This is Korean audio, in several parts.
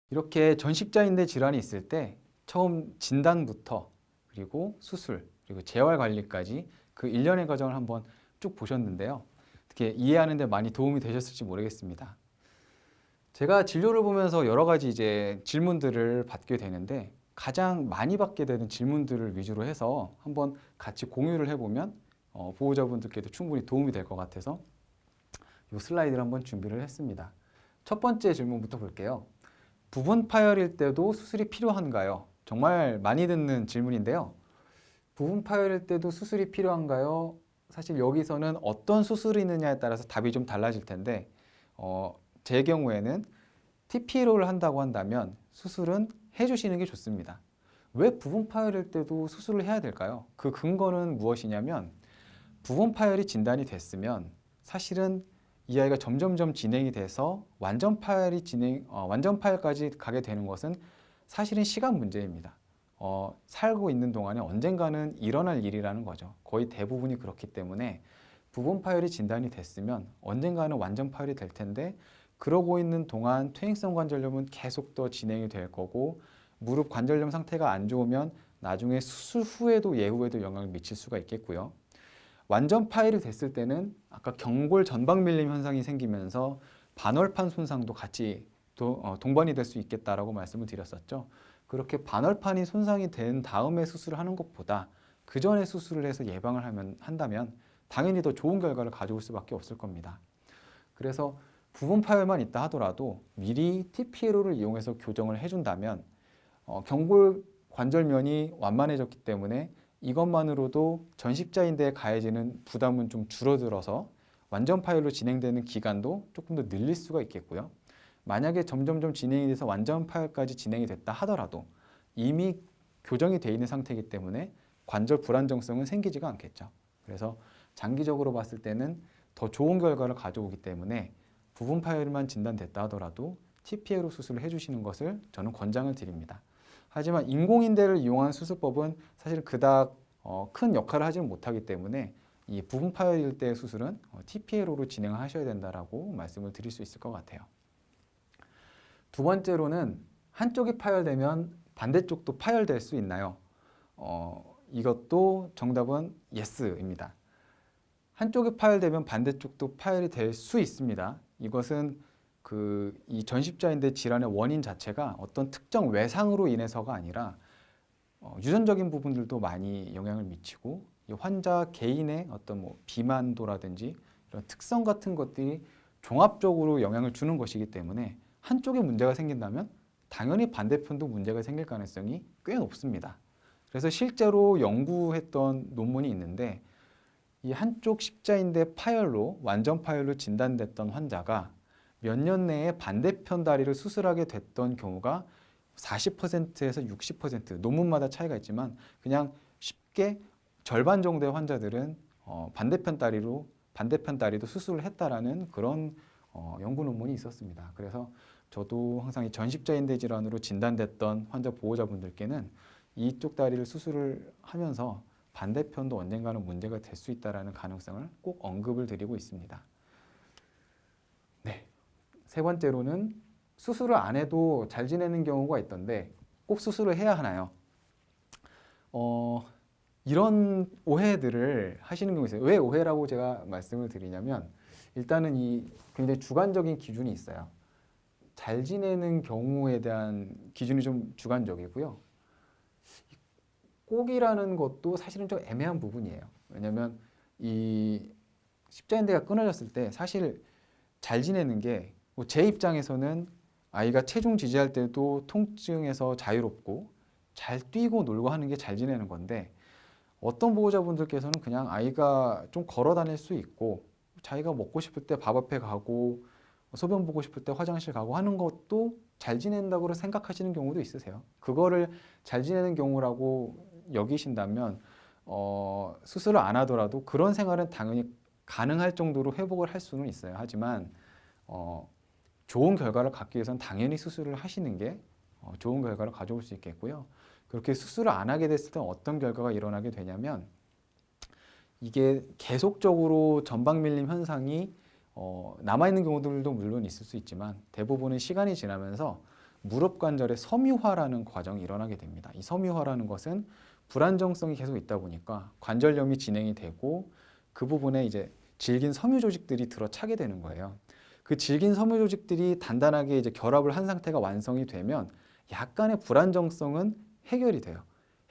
이렇게 전십자인대 질환이 있을 때 처음 진단부터 그리고 수술 그리고 재활 관리까지 그 일련의 과정을 한번 쭉 보셨는데요. 어떻게 이해하는 데 많이 도움이 되셨을지 모르겠습니다. 제가 진료를 보면서 여러 가지 이제 질문들을 받게 되는데 가장 많이 받게 되는 질문들을 위주로 해서 한번 같이 공유를 해보면 보호자분들께도 충분히 도움이 될 것 같아서 이 슬라이드를 한번 준비를 했습니다. 첫 번째 질문부터 볼게요. 부분 파열일 때도 수술이 필요한가요? 정말 많이 듣는 질문인데요. 부분 파열일 때도 수술이 필요한가요? 사실 여기서는 어떤 수술이 있느냐에 따라서 답이 좀 달라질 텐데 제 경우에는 TP로를 한다고 한다면 수술은 해주시는 게 좋습니다. 왜 부분 파열일 때도 수술을 해야 될까요? 그 근거는 무엇이냐면 부분 파열이 진단이 됐으면 사실은 이 아이가 점점점 진행이 돼서 완전 파열까지 가게 되는 것은 사실은 시간 문제입니다. 살고 있는 동안에 언젠가는 일어날 일이라는 거죠. 거의 대부분이 그렇기 때문에 부분 파열이 진단이 됐으면 언젠가는 완전 파열이 될 텐데 그러고 있는 동안 퇴행성 관절염은 계속 더 진행이 될 거고 무릎 관절염 상태가 안 좋으면 나중에 수술 후에도 예후에도 영향을 미칠 수가 있겠고요. 완전 파열이 됐을 때는 아까 경골 전방 밀림 현상이 생기면서 반월판 손상도 같이 동반이 될 수 있겠다라고 말씀을 드렸었죠. 그렇게 반월판이 손상이 된 다음에 수술을 하는 것보다 그 전에 수술을 해서 예방을 한다면 당연히 더 좋은 결과를 가져올 수밖에 없을 겁니다. 그래서 부분 파열만 있다 하더라도 미리 TP로를 이용해서 교정을 해준다면 경골 관절면이 완만해졌기 때문에 이것만으로도 전십자인대에 가해지는 부담은 좀 줄어들어서 완전 파열로 진행되는 기간도 조금 더 늘릴 수가 있겠고요. 만약에 점점점 진행이 돼서 완전 파열까지 진행이 됐다 하더라도 이미 교정이 되어 있는 상태이기 때문에 관절 불안정성은 생기지가 않겠죠. 그래서 장기적으로 봤을 때는 더 좋은 결과를 가져오기 때문에 부분 파열만 진단됐다 하더라도 TPA로 수술을 해주시는 것을 저는 권장을 드립니다. 하지만 인공인대를 이용한 수술법은 사실 그닥 큰 역할을 하지는 못하기 때문에 이 부분 파열일 때의 수술은 TPA로로 진행을 하셔야 된다라고 말씀을 드릴 수 있을 것 같아요. 두 번째로는 한쪽이 파열되면 반대쪽도 파열될 수 있나요? 이것도 정답은 예스입니다. 한쪽이 파열되면 반대쪽도 파열이 될 수 있습니다. 이것은 이 전십자인대 질환의 원인 자체가 어떤 특정 외상으로 인해서가 아니라 유전적인 부분들도 많이 영향을 미치고 이 환자 개인의 어떤 비만도라든지 이런 특성 같은 것들이 종합적으로 영향을 주는 것이기 때문에 한쪽에 문제가 생긴다면 당연히 반대편도 문제가 생길 가능성이 꽤 높습니다. 그래서 실제로 연구했던 논문이 있는데 이 한쪽 십자인대 파열로 완전 파열로 진단됐던 환자가 몇 년 내에 반대편 다리를 수술하게 됐던 경우가 40%에서 60% 논문마다 차이가 있지만 그냥 쉽게 절반 정도의 환자들은 반대편 다리도 수술을 했다라는 그런 연구 논문이 있었습니다. 그래서 저도 항상 이 전십자인대 질환으로 진단됐던 환자 보호자분들께는 이쪽 다리를 수술을 하면서 반대편도 언젠가는 문제가 될 수 있다는 가능성을 꼭 언급을 드리고 있습니다. 네. 세 번째로는 수술을 안 해도 잘 지내는 경우가 있던데 꼭 수술을 해야 하나요? 이런 오해들을 하시는 경우가 있어요. 왜 오해라고 제가 말씀을 드리냐면 일단은 이 굉장히 주관적인 기준이 있어요. 잘 지내는 경우에 대한 기준이 좀 주관적이고요. 꼭이라는 것도 사실은 좀 애매한 부분이에요. 왜냐하면 이 십자인대가 끊어졌을 때 사실 잘 지내는 게 제 입장에서는 아이가 체중 지지할 때도 통증에서 자유롭고 잘 뛰고 놀고 하는 게 잘 지내는 건데 어떤 보호자분들께서는 그냥 아이가 좀 걸어 다닐 수 있고 자기가 먹고 싶을 때 밥 앞에 가고 소변 보고 싶을 때 화장실 가고 하는 것도 잘 지낸다고 생각하시는 경우도 있으세요. 그거를 잘 지내는 경우라고 여기신다면 수술을 안 하더라도 그런 생활은 당연히 가능할 정도로 회복을 할 수는 있어요. 하지만 좋은 결과를 갖기 위해서는 당연히 수술을 하시는 게 좋은 결과를 가져올 수 있겠고요. 그렇게 수술을 안 하게 됐을 때 어떤 결과가 일어나게 되냐면 이게 계속적으로 전방 밀림 현상이 남아있는 경우들도 물론 있을 수 있지만 대부분은 시간이 지나면서 무릎 관절의 섬유화라는 과정이 일어나게 됩니다. 이 섬유화라는 것은 불안정성이 계속 있다 보니까 관절염이 진행이 되고 그 부분에 이제 질긴 섬유 조직들이 들어차게 되는 거예요. 그 질긴 섬유 조직들이 단단하게 이제 결합을 한 상태가 완성이 되면 약간의 불안정성은 해결이 돼요.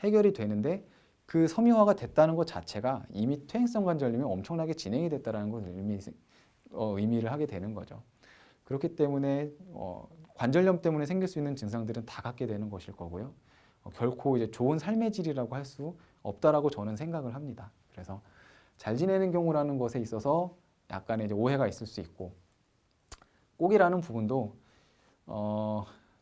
해결이 되는데 그 섬유화가 됐다는 것 자체가 이미 퇴행성 관절염이 엄청나게 진행이 됐다는 걸 의미를 하게 되는 거죠. 그렇기 때문에 관절염 때문에 생길 수 있는 증상들은 다 갖게 되는 것일 거고요. 결코 이제 좋은 삶의 질이라고 할 수 없다라고 저는 생각을 합니다. 그래서 잘 지내는 경우라는 것에 있어서 약간의 이제 오해가 있을 수 있고, 꼭이라는 부분도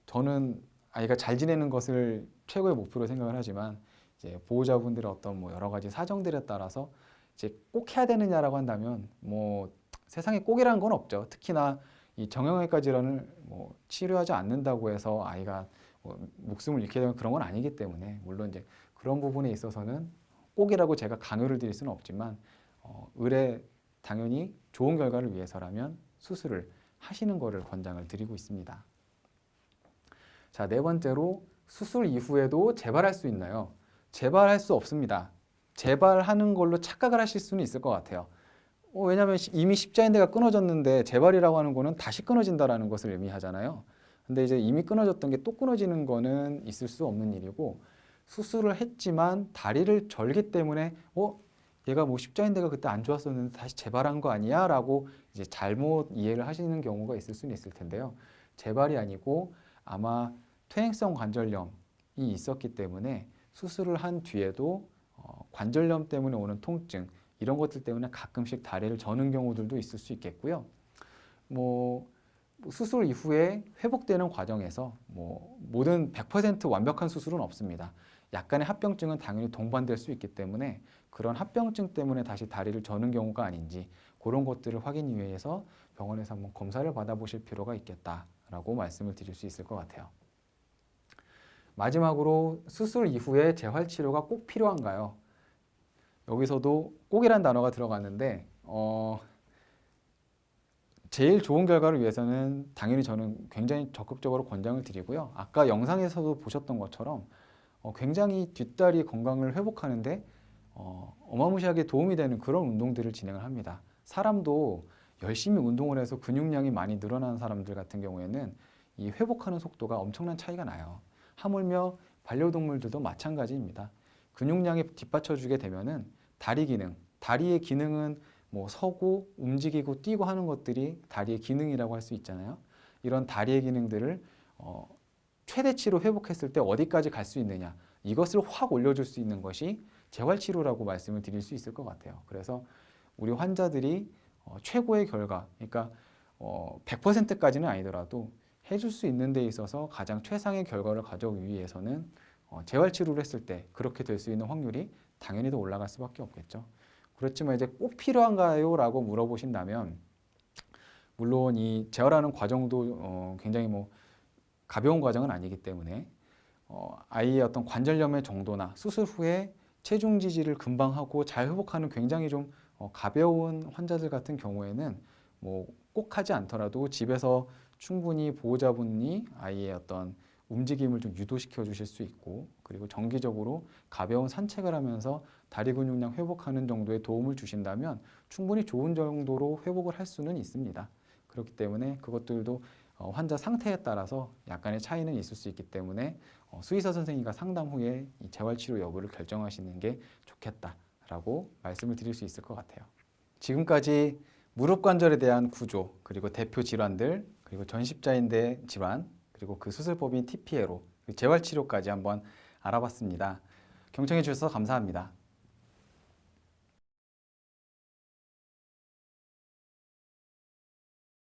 저는 아이가 잘 지내는 것을 최고의 목표로 생각을 하지만 이제 보호자분들의 어떤 뭐 여러 가지 사정들에 따라서 이제 꼭 해야 되느냐라고 한다면 뭐 세상에 꼭이라는 건 없죠. 특히나 이 정형외과 질환을 뭐 치료하지 않는다고 해서 아이가 뭐 목숨을 잃게 되면 그런 건 아니기 때문에, 물론 이제 그런 부분에 있어서는 꼭이라고 제가 강요를 드릴 수는 없지만 의뢰 당연히 좋은 결과를 위해서라면 수술을 하시는 거를 권장을 드리고 있습니다. 자, 네 번째로 수술 이후에도 재발할 수 있나요? 재발할 수 없습니다. 재발하는 걸로 착각을 하실 수는 있을 것 같아요. 왜냐하면 이미 십자인대가 끊어졌는데 재발이라고 하는 거는 다시 끊어진다라는 것을 의미하잖아요. 근데 이제 이미 끊어졌던 게 또 끊어지는 거는 있을 수 없는 일이고, 수술을 했지만 다리를 절기 때문에 얘가 뭐 십자인대가 그때 안 좋았었는데 다시 재발한 거 아니야? 라고 이제 잘못 이해를 하시는 경우가 있을 수는 있을 텐데요. 재발이 아니고 아마 퇴행성 관절염이 있었기 때문에 수술을 한 뒤에도 관절염 때문에 오는 통증, 이런 것들 때문에 가끔씩 다리를 저는 경우들도 있을 수 있겠고요. 뭐 수술 이후에 회복되는 과정에서 뭐 모든 100% 완벽한 수술은 없습니다. 약간의 합병증은 당연히 동반될 수 있기 때문에 그런 합병증 때문에 다시 다리를 저는 경우가 아닌지 그런 것들을 확인 위해서 병원에서 한번 검사를 받아보실 필요가 있겠다라고 말씀을 드릴 수 있을 것 같아요. 마지막으로 수술 이후에 재활치료가 꼭 필요한가요? 여기서도 꼭이란 단어가 들어갔는데 제일 좋은 결과를 위해서는 당연히 저는 굉장히 적극적으로 권장을 드리고요. 아까 영상에서도 보셨던 것처럼 굉장히 뒷다리 건강을 회복하는데 어마무시하게 도움이 되는 그런 운동들을 진행을 합니다. 사람도 열심히 운동을 해서 근육량이 많이 늘어나는 사람들 같은 경우에는 이 회복하는 속도가 엄청난 차이가 나요. 하물며 반려동물들도 마찬가지입니다. 근육량이 뒷받쳐주게 되면은 다리 기능, 다리의 기능은 뭐 서고 움직이고 뛰고 하는 것들이 다리의 기능이라고 할 수 있잖아요. 이런 다리의 기능들을 최대치로 회복했을 때 어디까지 갈 수 있느냐, 이것을 확 올려줄 수 있는 것이 재활치료라고 말씀을 드릴 수 있을 것 같아요. 그래서 우리 환자들이 최고의 결과, 그러니까 100%까지는 아니더라도 해줄 수 있는 데 있어서 가장 최상의 결과를 가져오기 위해서는 재활치료를 했을 때 그렇게 될 수 있는 확률이 당연히 더 올라갈 수밖에 없겠죠. 그렇지만 이제 꼭 필요한가요? 라고 물어보신다면, 물론 이 재활하는 과정도 굉장히 뭐 가벼운 과정은 아니기 때문에 아이의 어떤 관절염의 정도나 수술 후에 체중 지지를 금방 하고 잘 회복하는 굉장히 좀 가벼운 환자들 같은 경우에는 뭐 꼭 하지 않더라도 집에서 충분히 보호자분이 아이의 어떤 움직임을 좀 유도시켜 주실 수 있고, 그리고 정기적으로 가벼운 산책을 하면서 다리 근육량 회복하는 정도의 도움을 주신다면 충분히 좋은 정도로 회복을 할 수는 있습니다. 그렇기 때문에 그것들도 환자 상태에 따라서 약간의 차이는 있을 수 있기 때문에 수의사 선생님과 상담 후에 이 재활치료 여부를 결정하시는 게 좋겠다라고 말씀을 드릴 수 있을 것 같아요. 지금까지 무릎 관절에 대한 구조, 그리고 대표 질환들, 그리고 전십자인대 질환, 그리고 그 수술법인 TPA로 재활치료까지 한번 알아봤습니다. 경청해 주셔서 감사합니다.